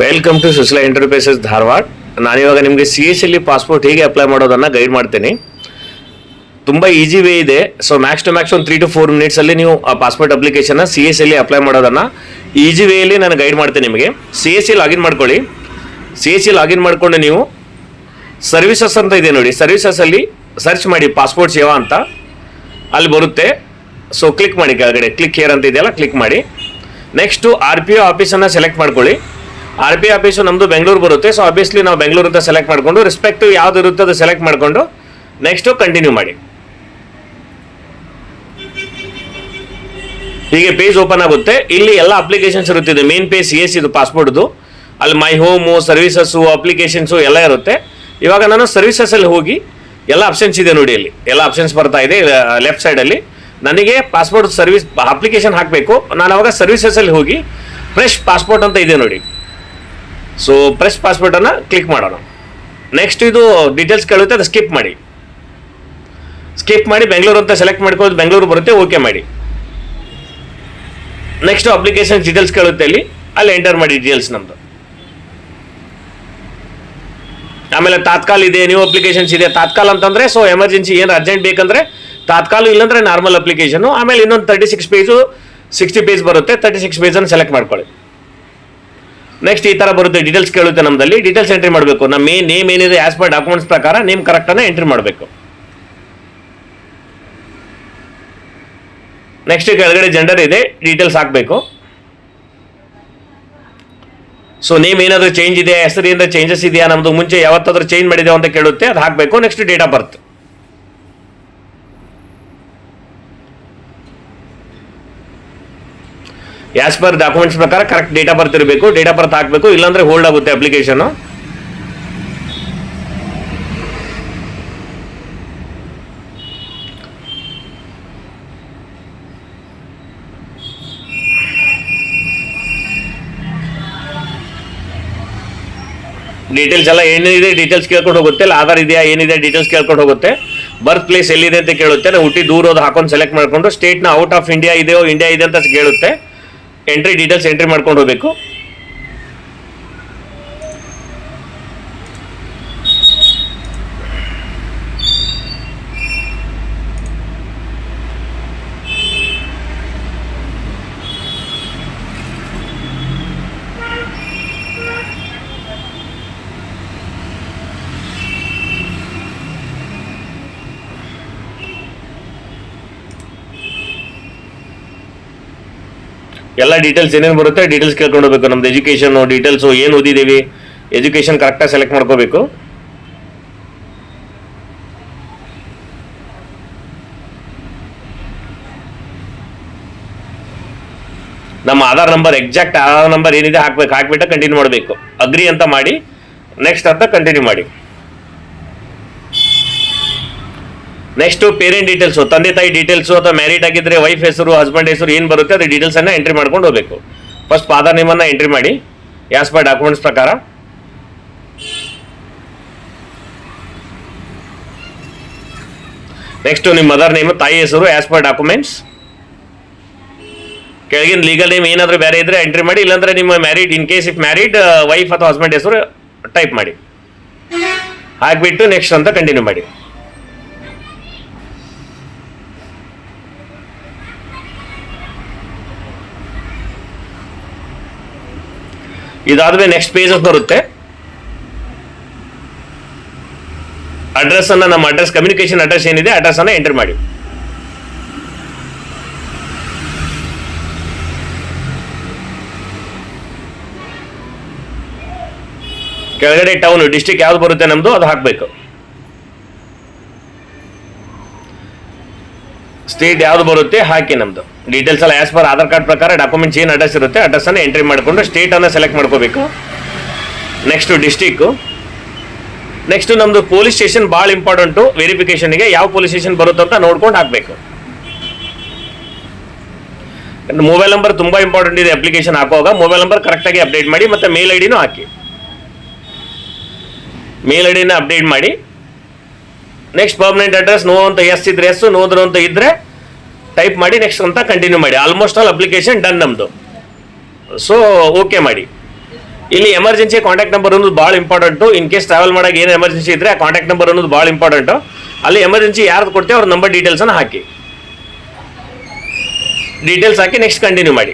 Welcome to Sushila Enterprises Dharwad. ನಾನಿವಾಗ ನಿಮಗೆ CSL passport ಹೇಗೆ ಅಪ್ಲೈ ಮಾಡೋದನ್ನು ಗೈಡ್ ಮಾಡ್ತೀನಿ. ತುಂಬ ಈಸಿ ವೇ ಇದೆ. ಸೊ ಮ್ಯಾಕ್ಸ್ ಟು ಮ್ಯಾಕ್ಸ್ ಒಂದು 3 to 4 ಮಿನಿಟ್ಸಲ್ಲಿ ನೀವು ಆ ಪಾಸ್ಪೋರ್ಟ್ ಅಪ್ಲಿಕೇಶನ್ನ CSL ಅಪ್ಲೈ ಮಾಡೋದನ್ನು ಈಸಿ ವೇಯಲ್ಲಿ ನಾನು ಗೈಡ್ ಮಾಡ್ತೀನಿ ನಿಮಗೆ. CSL ಲಾಗಿನ್ ಮಾಡ್ಕೊಳ್ಳಿ. CSL ಲಾಗಿನ್ ಮಾಡಿಕೊಂಡು ನೀವು ಸರ್ವಿಸಸ್ ಅಂತ ಇದೆ ನೋಡಿ, ಸರ್ವಿಸಸ್ಸಲ್ಲಿ ಸರ್ಚ್ ಮಾಡಿ ಪಾಸ್ಪೋರ್ಟ್ ಸೇವಾ ಅಂತ, ಅಲ್ಲಿ ಬರುತ್ತೆ. ಸೊ ಕ್ಲಿಕ್ ಮಾಡಿ, ಕೆಳಗಡೆ ಕ್ಲಿಕ್ ಹೇರ್ ಅಂತ ಇದೆಯಲ್ಲ, ಕ್ಲಿಕ್ ಮಾಡಿ. ನೆಕ್ಸ್ಟು RPO ಆಫೀಸನ್ನು ಸೆಲೆಕ್ಟ್ ಮಾಡ್ಕೊಳ್ಳಿ. RPO ಆಫೀಸು ನಮ್ಮದು ಬೆಂಗಳೂರು ಬರುತ್ತೆ. ಸೊ ಆಬ್ವಿಯಸ್ಲಿ ನಾವು ಬೆಂಗಳೂರು ಅಂತ ಸೆಲೆಕ್ಟ್ ಮಾಡಿಕೊಂಡು ರೆಸ್ಪೆಕ್ಟಿವ್ ಯಾವ್ದು ಇರುತ್ತೆ ಅದು ಸೆಲೆಕ್ಟ್ ಮಾಡಿಕೊಂಡು ನೆಕ್ಸ್ಟು ಕಂಟಿನ್ಯೂ ಮಾಡಿ. ಹೀಗೆ ಪೇಜ್ ಓಪನ್ ಆಗುತ್ತೆ. ಇಲ್ಲಿ ಎಲ್ಲ ಅಪ್ಲಿಕೇಶನ್ಸ್ ಇರುತ್ತಿದೆ. ಮೇನ್ ಪೇಜ್ CS ಇದು ಪಾಸ್ಪೋರ್ಟ್ದು. ಅಲ್ಲಿ ಮೈ ಹೋಮು, ಸರ್ವಿಸಸ್ಸು, ಅಪ್ಲಿಕೇಶನ್ಸು ಎಲ್ಲ ಇರುತ್ತೆ. ಇವಾಗ ನಾನು ಸರ್ವಿಸಸ್ಸಲ್ಲಿ ಹೋಗಿ ಎಲ್ಲ ಆಪ್ಷನ್ಸ್ ಇದೆ ನೋಡಿ, ಅಲ್ಲಿ ಎಲ್ಲ ಆಪ್ಷನ್ಸ್ ಬರ್ತಾ ಇದೆ ಲೆಫ್ಟ್ ಸೈಡಲ್ಲಿ. ನನಗೆ ಪಾಸ್ಪೋರ್ಟ್ ಸರ್ವಿಸ್ ಅಪ್ಲಿಕೇಶನ್ ಹಾಕಬೇಕು. ನಾನು ಅವಾಗ ಸರ್ವಿಸಸ್ಸಲ್ಲಿ ಹೋಗಿ ಫ್ರೆಶ್ ಪಾಸ್ಪೋರ್ಟ್ ಅಂತ ಇದೆ ನೋಡಿ. ಸೊ ಫ್ರೆಶ್ ಪಾಸ್ಪೋರ್ಟನ್ನು ಕ್ಲಿಕ್ ಮಾಡೋಣ. ನೆಕ್ಸ್ಟ್ ಇದು ಡೀಟೇಲ್ಸ್ ಕೇಳುತ್ತೆ, ಅದು ಸ್ಕಿಪ್ ಮಾಡಿ ಬೆಂಗಳೂರು ಅಂತ ಸೆಲೆಕ್ಟ್ ಮಾಡ್ಕೊಳ್ಳೋದು, ಬೆಂಗಳೂರು ಬರುತ್ತೆ, ಓಕೆ ಮಾಡಿ. ನೆಕ್ಸ್ಟ್ ಅಪ್ಲಿಕೇಶನ್ ಡೀಟೇಲ್ಸ್ ಕೇಳುತ್ತೆ, ಅಲ್ಲಿ ಎಂಟರ್ ಮಾಡಿ ಡೀಟೇಲ್ಸ್ ನಮ್ಮದು. ಆಮೇಲೆ ತಾತ್ಕಾಲ್ ಇದೆ, ನ್ಯೂ ಅಪ್ಲಿಕೇಶನ್ಸ್ ಇದೆ. ತಾತ್ಕಾಲ್ ಅಂತಂದರೆ ಸೊ ಎಮರ್ಜೆನ್ಸಿ ಏನು ಅರ್ಜೆಂಟ್ ಬೇಕಂದರೆ ತಾತ್ಕಾಲ, ಇಲ್ಲಾಂದರೆ ನಾರ್ಮಲ್ ಅಪ್ಲಿಕೇಶನು. ಆಮೇಲೆ ಇನ್ನೊಂದು 36 ಪೇಜು 60 ಪೇಜ್ ಬರುತ್ತೆ. 36 ಪೇಜನ್ನು ಸೆಲೆಕ್ಟ್ ಮಾಡ್ಕೊಳ್ಳಿ. ನೆಕ್ಸ್ಟ್ ಈ ಥರ ಬರುತ್ತೆ, ಡೀಟೇಲ್ಸ್ ಕೇಳುತ್ತೆ ನಮ್ಮದಲ್ಲಿ. ಡೀಟೇಲ್ಸ್ ಎಂಟ್ರಿ ಮಾಡಬೇಕು. ನಮ್ಮ ನೇಮ್ ಏನಿದೆ ಆ್ಯಸ್ ಪರ್ ಡಾಕ್ಯುಮೆಂಟ್ಸ್ ಪ್ರಕಾರ ನೇಮ್ ಕರೆಕ್ಟನ್ನು ಎಂಟ್ರಿ ಮಾಡಬೇಕು. ನೆಕ್ಸ್ಟ್ ಕೆಳಗಡೆ ಜೆಂಡರ್ ಇದೆ, ಡೀಟೇಲ್ಸ್ ಹಾಕಬೇಕು. ಸೊ ನೇಮ್ ಏನಾದರೂ ಚೇಂಜ್ ಇದೆಯಾ, ಹೆಸರು ಏನಾದರೂ ಚೇಂಜಸ್ ಇದೆಯಾ, ನಮ್ಮದು ಮುಂಚೆ ಯಾವತ್ತಾದ್ರೂ ಚೇಂಜ್ ಮಾಡಿದ್ದೇವೆ ಅಂತ ಕೇಳುತ್ತೆ, ಅದು ಹಾಕಬೇಕು. Next date of birth. As per documents ಪ್ರಕಾರ ಕರೆಕ್ಟ್ ಡೇಟ್ ಆಫ್ ಬರ್ತ್ ಇರಬೇಕು. ಡೇಟ್ ಆಫ್ ಬರ್ತ್ ಹಾಕಬೇಕು, ಇಲ್ಲಾಂದರೆ ಹೋಲ್ಡ್ ಆಗುತ್ತೆ ಅಪ್ಲಿಕೇಶನು. ಡೀಟೇಲ್ಸ್ ಎಲ್ಲ ಏನಿದೆ ಡೀಟೇಲ್ಸ್ ಕೇಳ್ಕೊಂಡು ಹೋಗುತ್ತೆ. ಇಲ್ಲ ಆಧಾರ್ ಇದೆಯಾ ಏನಿದೆ ಡೀಟೇಲ್ಸ್ ಕೇಳ್ಕೊಂಡು ಹೋಗುತ್ತೆ. ಬರ್ತ್ ಪ್ಲೇಸ್ ಎಲ್ಲಿದೆ ಅಂತ ಕೇಳುತ್ತೆ. ನಾವು ಹುಟ್ಟಿ ದೂರ ಹೋದ ಹಾಕೊಂಡು ಸೆಲೆಕ್ಟ್ ಮಾಡಿಕೊಂಡು ಸ್ಟೇಟ್ನ ಔಟ್ ಆಫ್ ಇಂಡಿಯಾ ಇದೆಯೋ ಇಂಡಿಯಾ ಇದೆ ಅಂತ ಕೇಳುತ್ತೆ. ಎಂಟ್ರಿ ಡೀಟೇಲ್ಸ್ ಎಂಟ್ರಿ ಮಾಡ್ಕೊಂಡು ಹೋಗಬೇಕು. ಎಲ್ಲ ಡೀಟೇಲ್ಸ್ ಏನೇನು ಬರುತ್ತೆ ಡೀಟೇಲ್ಸ್ ಕೇಳ್ಕೊಂಡು ಹೋಗ್ಬೇಕು. ನಮ್ದು ಎಜುಕೇಷನ್ ಡೀಟೇಲ್ಸು, ಏನು ಓದಿದ್ದೀವಿ, ಎಜುಕೇಷನ್ ಕರೆಕ್ಟಾಗಿ ಸೆಲೆಕ್ಟ್ ಮಾಡ್ಕೋಬೇಕು. ನಮ್ಮ Aadhaar number, exact Aadhaar number ಏನಿದೆ ಹಾಕ್ಬೇಕು. ಹಾಕ್ಬಿಟ್ಟು ಕಂಟಿನ್ಯೂ ಮಾಡಬೇಕು. ಅಗ್ರಿ ಅಂತ ಮಾಡಿ ನೆಕ್ಸ್ಟ್ ಅಂತ ಕಂಟಿನ್ಯೂ ಮಾಡಿ. ನೆಕ್ಸ್ಟು ಪೇರೆಂಟ್ ಡೀಟೇಲ್ಸು, ತಂದೆ ತಾಯಿ ಡೀಟೇಲ್ಸು, ಅಥವಾ ಮ್ಯಾರಿಡ್ ಆಗಿದ್ದರೆ ವೈಫ್ ಹೆಸರು, ಹಸ್ಬೆಂಡ್ ಹೆಸರು ಏನು ಬರುತ್ತೆ ಅದು ಡೀಟೇಲ್ಸನ್ನು ಎಂಟ್ರಿ ಮಾಡ್ಕೊಂಡು ಹೋಗಬೇಕು. ಫಸ್ಟ್ ಫಾದರ್ ನೇಮನ್ನು ಎಂಟ್ರಿ ಮಾಡಿ ಆ್ಯಸ್ ಪರ್ ಡಾಕ್ಯುಮೆಂಟ್ಸ್ ಪ್ರಕಾರ. ನೆಕ್ಸ್ಟು ನಿಮ್ಮ ಮದರ್ ನೇಮು, ತಾಯಿ ಹೆಸರು ಆ್ಯಸ್ ಪರ್ ಡಾಕ್ಯುಮೆಂಟ್ಸ್. ಕೆಳಗಿನ ಲೀಗಲ್ ನೇಮ್ ಏನಾದರೂ ಬೇರೆ ಇದ್ದರೆ ಎಂಟ್ರಿ ಮಾಡಿ, ಇಲ್ಲಾಂದರೆ ನಿಮ್ಮ married, in case if married wife ಅಥವಾ ಹಸ್ಬೆಂಡ್ ಹೆಸರು ಟೈಪ್ ಮಾಡಿ. ಹಾಕಿಬಿಟ್ಟು ನೆಕ್ಸ್ಟ್ ಅಂತ ಕಂಟಿನ್ಯೂ ಮಾಡಿ. ಇದಾದ್ಮೇಲೆ ನೆಕ್ಸ್ಟ್ ಪೇಜ್ ಬರುತ್ತೆ. ಅಡ್ರೆಸ್ ಅನ್ನ, ನಮ್ಮ ಅಡ್ರೆಸ್, ಕಮ್ಯುನಿಕೇಶನ್ ಅಡ್ರೆಸ್ ಏನಿದೆ ಅಡ್ರೆಸ್ ಅನ್ನ ಎಂಟರ್ ಮಾಡಿ. ಕೆಳಗಡೆ ಟೌನ್, ಡಿಸ್ಟ್ರಿಕ್ಟ್ ಯಾವ್ದು ಬರುತ್ತೆ ನಮ್ದು ಅದು ಹಾಕಬೇಕು. ಸ್ಟೇಟ್ ಯಾವ್ದು ಬರುತ್ತೆ ಹಾಕಿ. ನಮ್ದು ಡೀಟೇಲ್ಸ್ ಎಲ್ಲ ಆ್ಯಸ್ ಪರ್ ಆಧಾರ್ ಕಾರ್ಡ್ ಪ್ರಕಾರ ಡಾಕ್ಯುಮೆಂಟ್ಸ್ ಏನು ಅಡ್ರೆಸ್ ಇರುತ್ತೆ ಅಡ್ರೆಸ್ಸನ್ನು ಎಂಟ್ರಿ ಮಾಡಿಕೊಂಡು ಸ್ಟೇಟನ್ನು ಸೆಲೆಕ್ಟ್ ಮಾಡ್ಕೋಬೇಕು. Next district. ನೆಕ್ಸ್ಟು ನಮ್ಮದು ಪೊಲೀಸ್ ಸ್ಟೇಷನ್ ಭಾಳ ಇಂಪಾರ್ಟೆಂಟು. ವೆರಿಫಿಕೇಷನ್ಗೆ ಯಾವ ಪೊಲೀಸ್ ಸ್ಟೇಷನ್ ಬರುತ್ತೆ ಅಂತ ನೋಡ್ಕೊಂಡು ಹಾಕಬೇಕು. ಮೊಬೈಲ್ ನಂಬರ್ ತುಂಬ ಇಂಪಾರ್ಟೆಂಟ್ ಇದೆ. ಅಪ್ಲಿಕೇಶನ್ ಹಾಕುವಾಗ ಮೊಬೈಲ್ ನಂಬರ್ ಕರೆಕ್ಟಾಗಿ ಅಪ್ಡೇಟ್ ಮಾಡಿ, ಮತ್ತು ಮೇಲ್ ಐಡಿನೂ ಹಾಕಿ. ಮೇಲ್ ಐಡಿನ ಅಪ್ಡೇಟ್ ಮಾಡಿ. ನೆಕ್ಸ್ಟ್ ಪರ್ಮನೆಂಟ್ ಅಡ್ರೆಸ್ ನೋ ಅಂತ ಎಸ್ ಇದ್ರೆ ಎಸ್, ನೋದ್ರು ಅಂತ ಇದ್ದರೆ ಟೈಪ್ ಮಾಡಿ ನೆಕ್ಸ್ಟ್ ಅಂತ ಕಂಟಿನ್ಯೂ ಮಾಡಿ. ಆಲ್ಮೋಸ್ಟ್ ಆಲ್ ಅಪ್ಲಿಕೇಶನ್ ಡನ್ ನಮ್ಮದು. ಸೊ ಓಕೆ ಮಾಡಿ. ಇಲ್ಲಿ ಎಮರ್ಜೆನ್ಸಿ ಕಾಂಟ್ಯಾಕ್ಟ್ ನಂಬರ್ ಅನ್ನೋದು ಭಾಳ ಇಂಪಾರ್ಟೆಂಟು. ಇನ್ ಕೇಸ್ ಟ್ರಾವೆಲ್ ಮಾಡೋಕೆ ಏನು ಎಮರ್ಜೆನ್ಸಿ ಇದ್ದರೆ ಆ ಕಾಂಟ್ಯಾಕ್ಟ್ ನಂಬರ್ ಅನ್ನೋದು ಭಾಳ ಇಂಪಾರ್ಟೆಂಟು. ಅಲ್ಲಿ ಎಮರ್ಜೆನ್ಸಿ ಯಾರ್ದು ಕೊಡ್ತೀವಿ ಅವ್ರ ನಂಬರ್ ಡೀಟೇಲ್ಸನ್ನು ಹಾಕಿ. ಡೀಟೇಲ್ಸ್ ಹಾಕಿ ನೆಕ್ಸ್ಟ್ ಕಂಟಿನ್ಯೂ ಮಾಡಿ.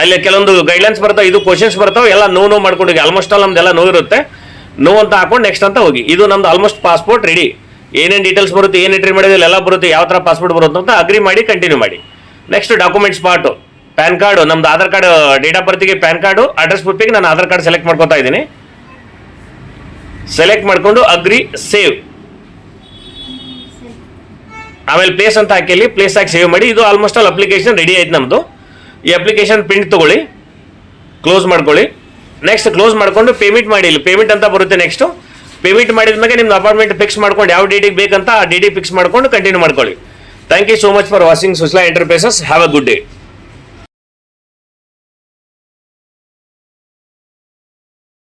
ಅಲ್ಲಿ ಕೆಲವೊಂದು ಗೈಡ್ಲೈನ್ಸ್ ಬರ್ತಾವೆ, ಇದು ಕ್ವಶನ್ಸ್ ಬರ್ತಾವೆ, ಎಲ್ಲ ನೋ ಮಾಡ್ಕೊಂಡು ಹೋಗಿ. ಆಲ್ಮೋಸ್ಟ್ ಆಲ್ ನಮ್ದೆಲ್ಲ ನೋ ಇರುತ್ತೆ. ನೋ ಅಂತ ಹಾಕೊಂಡು ನೆಕ್ಸ್ಟ್ ಅಂತ ಹೋಗಿ. ಇದು ನಮ್ದು ಆಲ್ಮೋಸ್ಟ್ ಪಾಸ್ಪೋರ್ಟ್ ರೆಡಿ. ಏನೇನು ಡೀಟೇಲ್ಸ್ ಬರುತ್ತೆ, ಏನು ಎಂಟ್ರಿ ಮಾಡಿದ್ರೆ ಎಲ್ಲ ಬರುತ್ತೆ, ಯಾವ ಥರ ಪಾಸ್ಪೋರ್ಟ್ ಬರುತ್ತೆ ಅಂತ ಅಗ್ರಿ ಮಾಡಿ ಕಂಟಿನ್ಯೂ ಮಾಡಿ. Next documents part, PAN card, ನಮ್ದು ಆಧಾರ್ ಕಾರ್ಡ್, ಡೇಟ್ ಆಫ್ ಬರ್ತಿಗೆ ಪ್ಯಾನ್ ಕಾರ್ಡು, ಅಡ್ರೆಸ್ ಪ್ರೂಫಿಗೆ ನಾನು ಆಧಾರ್ ಕಾರ್ಡ್ ಸೆಲೆಕ್ಟ್ ಮಾಡ್ಕೊತಾ ಇದ್ದೀನಿ. ಸೆಲೆಕ್ಟ್ ಮಾಡಿಕೊಂಡು ಅಗ್ರಿ ಸೇವ್, ಆಮೇಲೆ ಪ್ಲೇಸ್ ಅಂತ ಹಾಕಿ ಪ್ಲೇಸ್ ಹಾಕಿ ಸೇವ್ ಮಾಡಿ. ಇದು ಆಲ್ಮೋಸ್ಟ್ ಆಲ್ ಅಪ್ಲಿಕೇಶನ್ ರೆಡಿ ಆಯ್ತು ನಮ್ಮದು. ಈ ಅಪ್ಲಿಕೇಶನ್ ಪ್ರಿಂಟ್ ತೊಗೊಳ್ಳಿ, ಕ್ಲೋಸ್ ಮಾಡ್ಕೊಳ್ಳಿ. ನೆಕ್ಸ್ಟ್ ಕ್ಲೋಸ್ ಮಾಡ್ಕೊಂಡು ಪೇಮೆಂಟ್ ಮಾಡಿ. ಇಲ್ಲಿ ಪೇಮೆಂಟ್ ಅಂತ ಬರುತ್ತೆ. ನೆಕ್ಸ್ಟು ಪೇಮೆಂಟ್ ಮಾಡಿದ ಮೇಲೆ ನಿಮ್ಮ ಅಪಾಯಿಂಟ್ಮೆಂಟ್ ಫಿಕ್ಸ್ ಮಾಡ್ಕೊಂಡು ಯಾವ ಡೇಟಿಗೆ ಬೇಕಂತ ಆ ಡೇಟಿಗೆ ಫಿಕ್ಸ್ ಮಾಡ್ಕೊಂಡು ಕಂಟಿನ್ಯೂ ಮಾಡ್ಕೊಳ್ಳಿ. Thank you so much for watching Susla enterprises. Have a good day.